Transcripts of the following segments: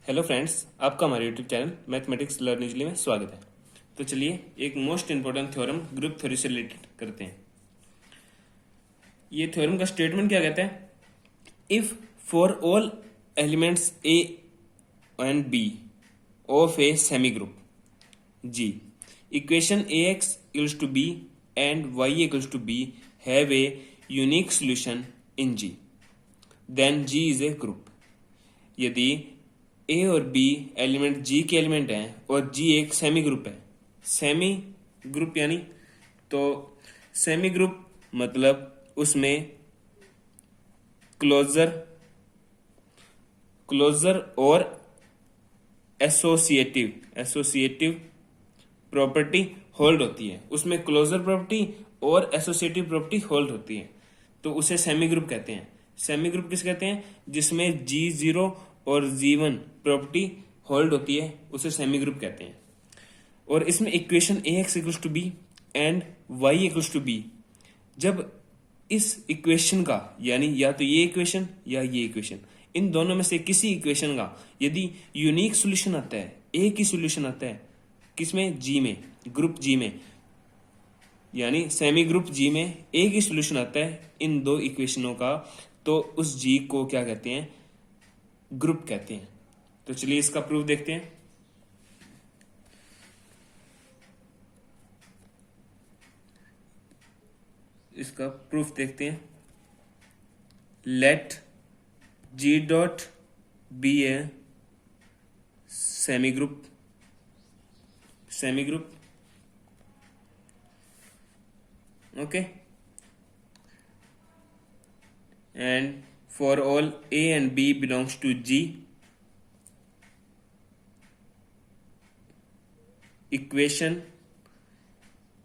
Hello friends, आपका हमारे YouTube channel mathematics learn easily में स्वागत है। तो चलिए एक most important theorem group theory से रिलेटेड करते हैं। ये थ्योरम का स्टेटमेंट क्या कहता है? If for all elements A and B of a semi group G, equation A x equals to B and Y equals to B have a unique solution in G, then G is a group. यदि A और B element G के element हैं और जी एक semi group है। Semi group यानी तो semi group मतलब उसमें क्लोजर और एसोसिएटिव प्रॉपर्टी होल्ड होती है। उसमें क्लोजर प्रॉपर्टी और एसोसिएटिव प्रॉपर्टी होल्ड होती है, तो उसे सेमी ग्रुप कहते हैं। सेमी ग्रुप किस कहते हैं? जिसमें G0 और G1 प्रॉपर्टी होल्ड होती है, उसे सेमी ग्रुप कहते हैं। और इसमें equation AX equals to B and Y equals to B, जब इस इक्वेशन का यानी या तो ये इक्वेशन या ये इक्वेशन, इन दोनों में से किसी इक्वेशन का यदि यूनिक सॉल्यूशन आता है, एक ही सॉल्यूशन आता है, किसमें? जी में, ग्रुप जी में, यानी सेमी ग्रुप जी में एक ही सॉल्यूशन आता है इन दो इक्वेशनों का, तो उस जी को क्या कहते हैं? ग्रुप कहते हैं। तो चलिए इसका प्रूफ देखते हैं। इसका प्रूफ देखते हैं। Let G dot be a semi group okay, and for all A and B belongs to G, equation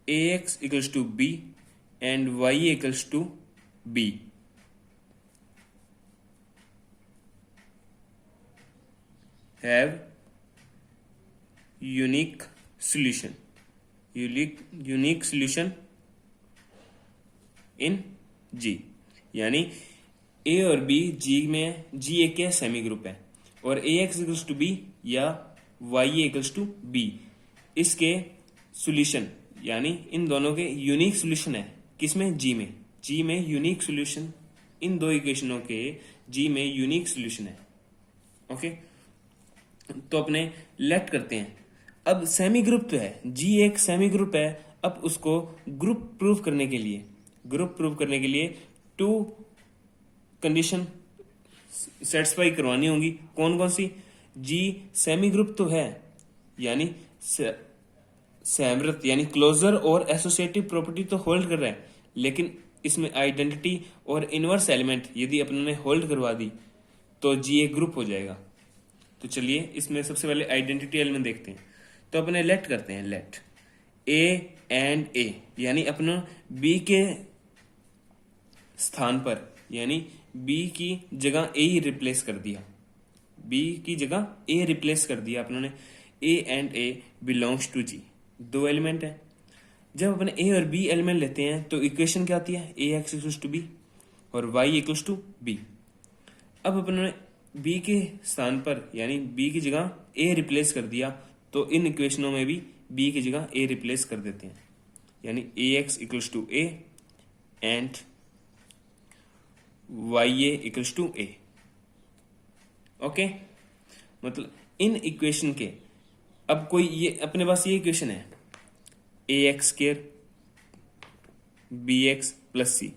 AX equals to B and Y equals to B have unique solution in G। यानी ए और B जी में, जी एक क्या semi group है, और ए x equals to B या Y equals to B, इसके solution यानी इन दोनों के यूनिक सॉल्यूशन है। किसमें? जी में। जी में यूनिक सॉल्यूशन, इन दो इक्वेशनों के जी में यूनिक सॉल्यूशन है। ओके, तो अपने लेट करते हैं। अब सेमी ग्रुप तो है, जी एक सेमी ग्रुप है। अब उसको ग्रुप प्रूव करने के लिए टू कंडीशन सेटिस्फाई करवानी होंगी। कौन कौन सी? जी सेमी ग्रुप तो है, यानी सहमृत यानी क्लोजर और एसोसिएटिव प्रॉपर्टी तो होल्ड कर रहा है, लेकिन इसमें आइडेंटिटी और इनवर्स एलिमेंट यदि अपने ने होल्ड करवा दी तो जी एक ग्रुप हो जाएगा। तो चलिए इसमें सबसे पहले आइडेंटिटी एलिमेंट देखते हैं। तो अपने लेट करते हैं। लेट ए एंड ए, यानी अपना बी के स्थान पर, यानी बी की जगह ए ही रिप्लेस कर दिया, अपनों ने। A and a belongs to G, दो एलिमेंट है। जब अपने ए और बी एलिमेंट लेते हैं तो इक्वेशन क्या आती है? A x equals to B और वाई इक्वल्स टू बी। अब अपनों ने बी के स्थान पर यानी बी की जगह ए रिप्लेस कर दिया, तो इन इक्वेशनों में भी बी की जगह ए रिप्लेस कर देते हैं, यानी a x equals to a and Y equals to a. Okay, मतलब इन इक्वेशन के, अब कोई ये अपने पास ये इक्वेशन है a x square b x plus c.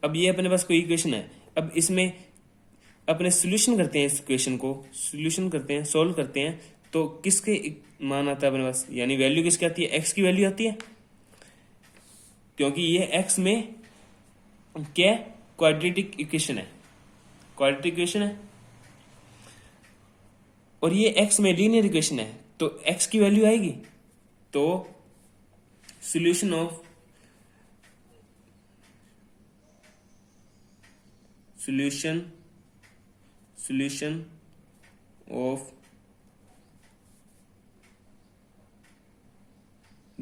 अब ये अपने पास कोई इक्वेशन है। अब इसमें अपने सोल्यूशन करते हैं, इस इक्वेशन को सोल्व करते हैं, तो किसके मान आता है अपने पास? यानी वैल्यू किसकी आती है? एक्स की वैल्यू आती है, क्योंकि ये एक्स में क्या क्वाड्रेटिक इक्वेशन है, और ये x में लीनियर इक्वेशन है, तो x की वैल्यू आएगी। तो solution of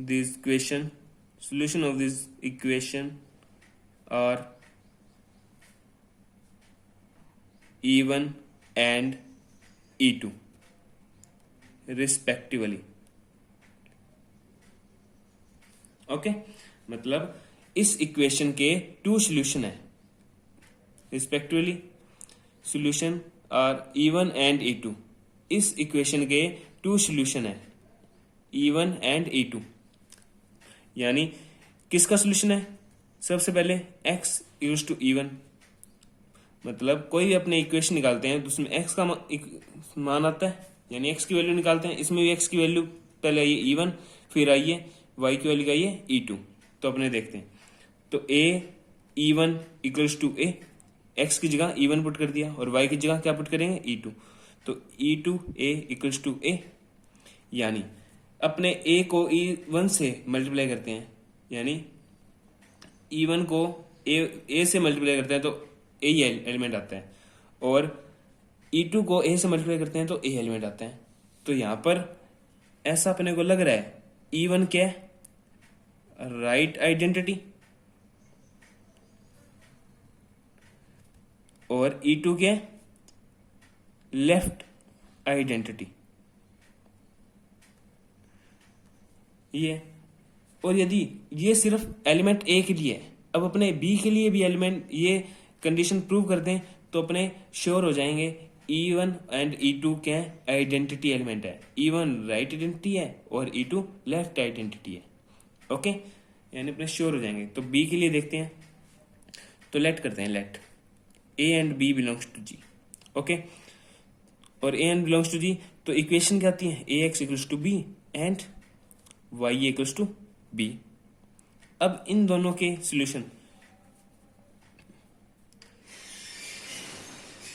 this equation are E1 and E2। Respectively. Okay, मतलब इस इक्वेशन के 2 सॉल्यूशन है respectively. Solution are E1 and E2। इस इक्वेशन के 2 सॉल्यूशन है E1 एंड E2। यानी किसका सॉल्यूशन है? सबसे पहले x इक्वल्स टू E1, मतलब कोई भी अपने इक्वेशन निकालते हैं तो उसमें x का मान आता है, यानी x की वैल्यू निकालते हैं। इसमें भी x की वैल्यू पहले आई है E1, फिर आई है y की वैल्यू आई है E2। तो अपने देखते हैं, तो a E1 equals to a, x की जगह E1 पुट कर दिया और y की जगह क्या पुट करेंगे? E2। तो E2 a equals to a, यानी अपने a को E1 से मल्टीप्लाई करते हैं, यानी E1 को a से मल्टीप्लाई करते हैं तो a ही एलिमेंट आता है, और E2 को a से मल्टीप्लाई करते हैं तो a एलिमेंट आता है। तो यहां पर ऐसा अपने को लग रहा है E1 क्या है? राइट आइडेंटिटी, और E2 क्या है? Left identity. ये, और यदि ये सिर्फ एलिमेंट ए के लिए है, अब अपने बी के लिए भी एलिमेंट ये कंडीशन प्रूव कर दें तो अपने श्योर हो जाएंगे E1 एंड E2 क्या है? आइडेंटिटी एलिमेंट है। E1 राइट आइडेंटिटी है और E2 लेफ्ट आइडेंटिटी है। ओके, यानी अपने श्योर हो जाएंगे। तो बी के लिए देखते हैं, तो लेट करते हैं, let a and b belongs to G. Okay, और a and belongs to G, तो इक्वेशन क्या आती है? A x equals to B and Y equals to B. अब इन दोनों के सॉल्यूशन,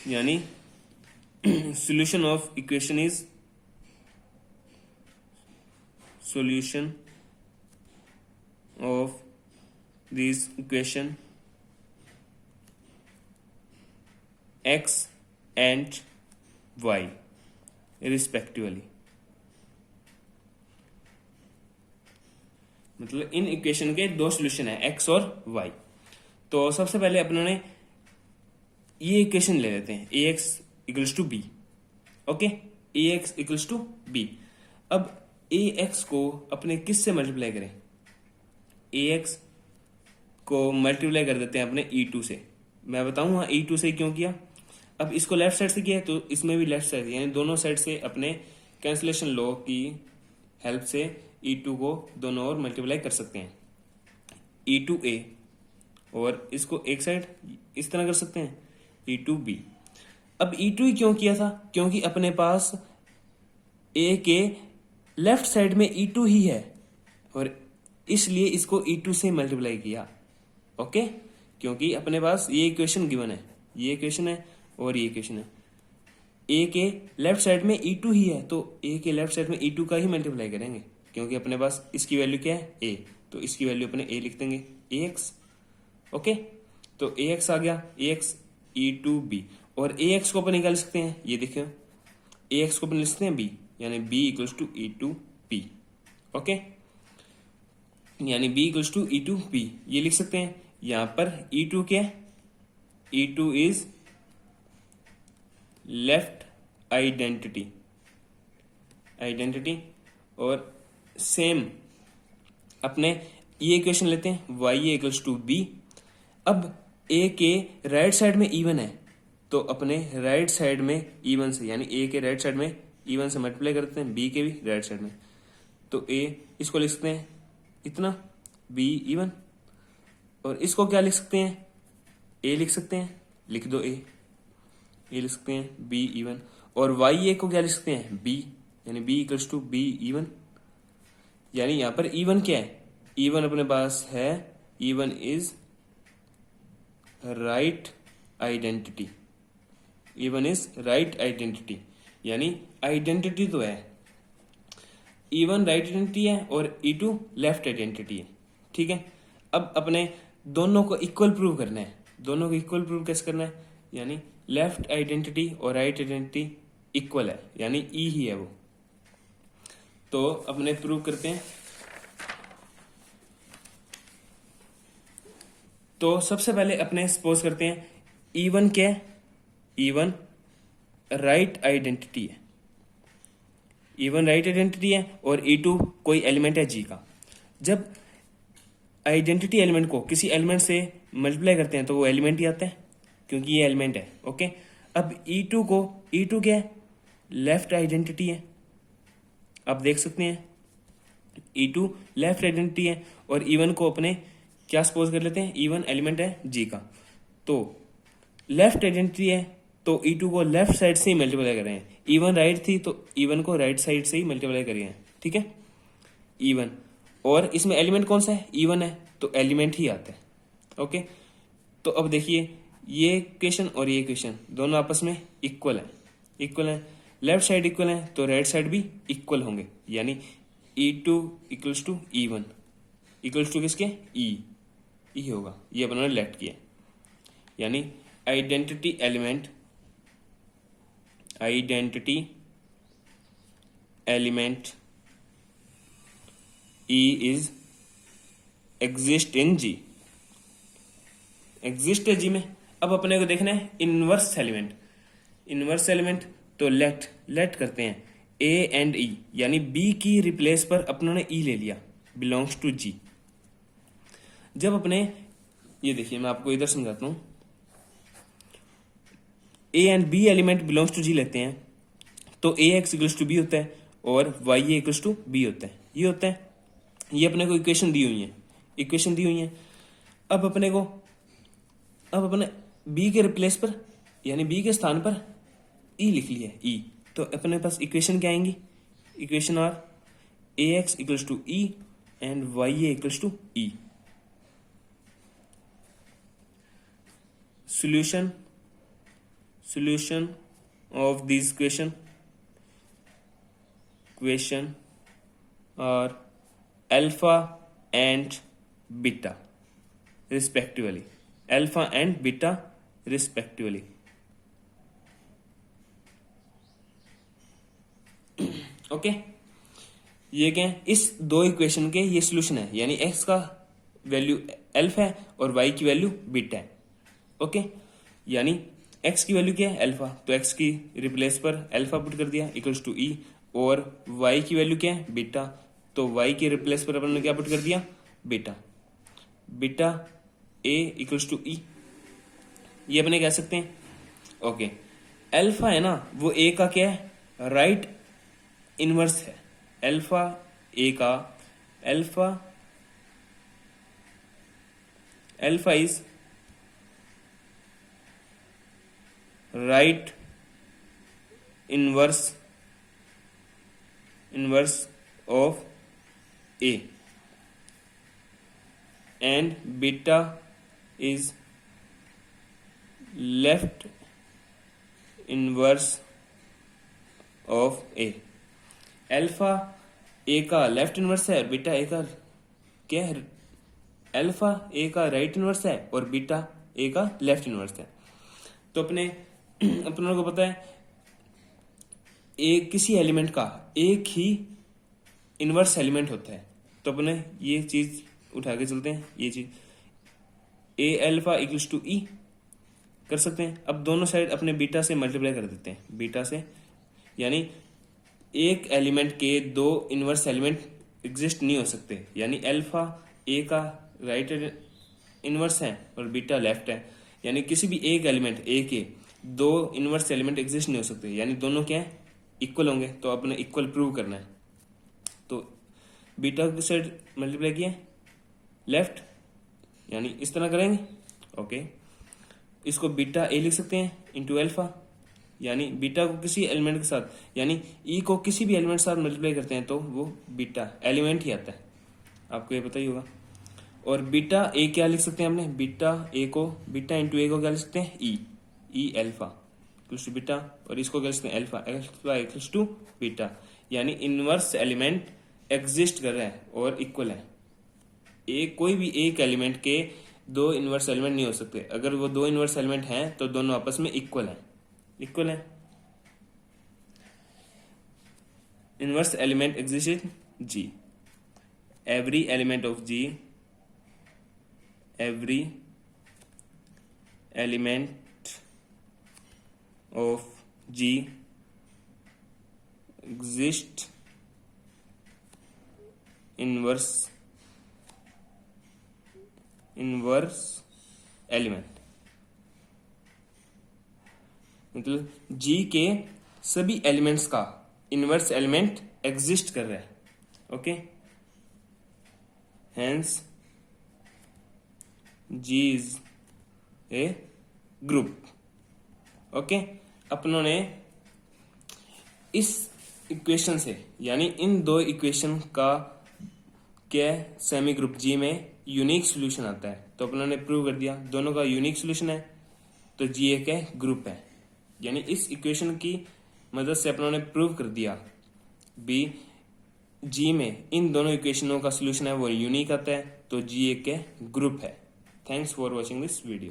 यानी solution of equation is solution of this equation x and y respectively। मतलब इन इक्वेशन के 2 सॉल्यूशन है x और y। तो सबसे पहले अपने ये इक्वेशन ले लेते हैं ax equals to B. Okay, ax equals to B. अब ax को अपने किस से मल्टीप्लाई करें? ax को मल्टीप्लाई कर देते हैं अपने E2 से। मैं बताऊंगा E2 से क्यों किया। अब इसको लेफ्ट साइड से किया है तो इसमें भी लेफ्ट साइड, यानी दोनों साइड से अपने कैंसलेशन लॉ की हेल्प से E2 को दोनों ओर मल्टीप्लाई कर सकते हैं। E2a, और इसको एक साइड इस तरह कर सकते हैं E2b। अब E2 ही क्यों किया था? क्योंकि अपने पास a के लेफ्ट साइड में E2 ही है और इसलिए इसको E2 से मल्टीप्लाई किया। ओके, क्योंकि अपने पास ये इक्वेशन गिवन है, ये इक्वेशन है और ये इक्वेशन है। a के लेफ्ट साइड में E2 ही है तो a के लेफ्ट साइड में E2 का ही मल्टीप्लाई करेंगे, क्योंकि अपने पास इसकी वैल्यू क्या है? a, तो इसकी वैल्यू अपने a लिख देंगे ax। ओके, तो ax आ गया, ax E2b, और ax को अपन निकाल सकते हैं, ये देखिए ax को अपन लिख सकते हैं b, यानी b equals to E2b। Okay, यानी b इक्वल्स टू E2b ये लिख सकते हैं। यहां पर E2 क्या है? E2 इज लेफ्ट आइडेंटिटी, और सेम अपने ये इक्वेशन लेते हैं y इक्वल्स टू b। अब a के राइट साइड में E1 है तो अपने राइट साइड में E1 से, यानी a के राइट साइड में E1 से मल्टीप्लाई करते हैं b के भी राइट साइड में, तो a इसको लिख सकते हैं इतना b E1, और इसको क्या लिख सकते हैं? a लिख सकते हैं, लिख दो a लिख सकते हैं b E1, और y को क्या लिख सकते हैं? b, यानी b equals to b E1। यानी यहां पर E1 क्या है? E1 अपने पास है, E1 is right identity, E1 is right identity, यानी आइडेंटिटी तो है, E1 राइट आइडेंटिटी है और E2 लेफ्ट आइडेंटिटी है। ठीक है, अब अपने दोनों को इक्वल प्रूव करना है। दोनों को इक्वल प्रूव कैसे करना है? यानी लेफ्ट आइडेंटिटी और राइट आइडेंटिटी इक्वल है, यानी ई ही है वो। तो अपने प्रूव करते हैं। तो सबसे पहले अपने सपोज करते हैं E1 क्या है? E1 राइट आइडेंटिटी है, इवन राइट आइडेंटिटी है और E2 कोई एलिमेंट है G का। जब आइडेंटिटी एलिमेंट को किसी एलिमेंट से मल्टीप्लाई करते हैं तो वो एलिमेंट ही आता है, क्योंकि ये एलिमेंट है। ओके, अब E2 क्या है, लेफ्ट आइडेंटिटी है। आप देख सकते हैं E2 लेफ्ट आइडेंटिटी है और E1 को अपने क्या सपोज कर लेते हैं, E1 एलिमेंट है G का। तो लेफ्ट आइडेंटिटी है तो E2 को लेफ्ट साइड से ही मल्टीप्लाई कर रहे हैं। E1 राइट थी तो E1 को राइट साइड से ही मल्टीप्लाई कर रहे हैं, ठीक है, E1। और इसमें एलिमेंट कौन सा है, E1 है, तो एलिमेंट ही आता है। ओके, तो अब देखिए ये इक्वेशन और ये इक्वेशन दोनों आपस में इक्वल है, लेफ्ट साइड इक्वल है तो राइट साइड भी इक्वल होंगे, यानी E2 equals to E1 equals to किसके, E होगा। ये अपने लेफ्ट किया, यानी identity element E is exist in G, exist है G में। अब अपने को देखना है इनवर्स एलिमेंट, तो लेट करते हैं A एंड E, यानी B की रिप्लेस पर अपनों ने E ले लिया, बिलोंग्स टू G। जब अपने ये देखिए मैं आपको इधर समझाता हूं, A and B element belongs to G लेते हैं तो AX इक्वल्स टू B होता है और YA इक्वल्स टू B होता है, ये होता है। ये अपने को इक्वेशन दी हुई है। अब अपने B के रिप्लेस पर, यानी B के स्थान पर E लिख लिया E, तो अपने पास इक्वेशन क्या आएंगी, equation are AX equals to E and YA equals to E। solution of these equation are alpha and beta respectively, okay. ये क्या है, इस दो इक्वेशन के ये सोल्यूशन है, यानी x का वैल्यू अल्फा है और y की वैल्यू बीटा है। ओके, यानी x की वैल्यू क्या है, अल्फा, तो x की रिप्लेस पर अल्फा पुट कर दिया इक्वल्स टू E, और y की वैल्यू क्या है, बीटा, तो y की रिप्लेस पर अपन ने क्या पुट कर दिया, beta a equals to E। ये अपने कह सकते हैं। ओके, अल्फा है ना, वो a का क्या है, राइट इनवर्स है। Alpha is right inverse of A and beta is left inverse of A। Alpha A का लेफ्ट इनवर्स है, बीटा A का क्या है, अल्फा A का राइट इनवर्स है और बीटा A का लेफ्ट इनवर्स है। तो अपनों को पता है किसी एलिमेंट का एक ही इनवर्स एलिमेंट होता है, तो अपने ये चीज उठा के चलते हैं, ये चीज A alpha equals to E कर सकते हैं। अब दोनों साइड अपने बीटा से मल्टीप्लाई कर देते हैं, बीटा से, यानी एक एलिमेंट के दो इनवर्स एलिमेंट एग्जिस्ट नहीं हो सकते, यानी अल्फा A का राइट इनवर्स है और बीटा लेफ्ट है, यानी किसी भी एक एलिमेंट A के दो इनवर्स एलिमेंट एग्जिस्ट नहीं हो सकते, यानी दोनों क्या है, इक्वल होंगे, तो अपने इक्वल प्रूव करना है। तो बीटा की साइड मल्टीप्लाई किया लेफ्ट, यानी इस तरह करेंगे। ओके, इसको बीटा A लिख सकते हैं इंटू अल्फा, यानी बीटा को किसी एलिमेंट के साथ, यानी E को किसी भी एलिमेंट के साथ मल्टीप्लाई करते हैं तो वो बीटा एलिमेंट ही आता है, आपको ये पता ही होगा। और बीटा A क्या लिख सकते हैं हमने, बीटा इंटू A को क्या लिख सकते हैं, E alpha equals to beta, और इसको क्या लिख सकते हैं, अल्फा इक्वल्स टू बीटा, यानी इनवर्स एलिमेंट एग्जिस्ट कर रहा है और इक्वल है। कोई भी एक एलिमेंट के दो इनवर्स एलिमेंट नहीं हो सकते, अगर वो दो इनवर्स एलिमेंट हैं तो दोनों आपस में इक्वल है। Inverse element exist in G, every element of G exist inverse element, मतलब G के सभी एलिमेंट्स का इनवर्स एलिमेंट एग्जिस्ट कर रहा है. Okay, hence G is a group. Okay, अपनों ने इस इक्वेशन से, यानी इन दो इक्वेशन का क्या सेमी ग्रुप G में यूनिक सॉल्यूशन आता है, तो अपनों ने प्रूव कर दिया दोनों का यूनिक सॉल्यूशन है, तो G एक है ग्रुप है. यानी इस इक्वेशन की मदद से अपनों ने प्रूव कर दिया भी G में इन दोनों इक्वेशनों का सॉल्यूशन है वो यूनिक आता है, तो G एक है ग्रुप है. Thanks for watching this video.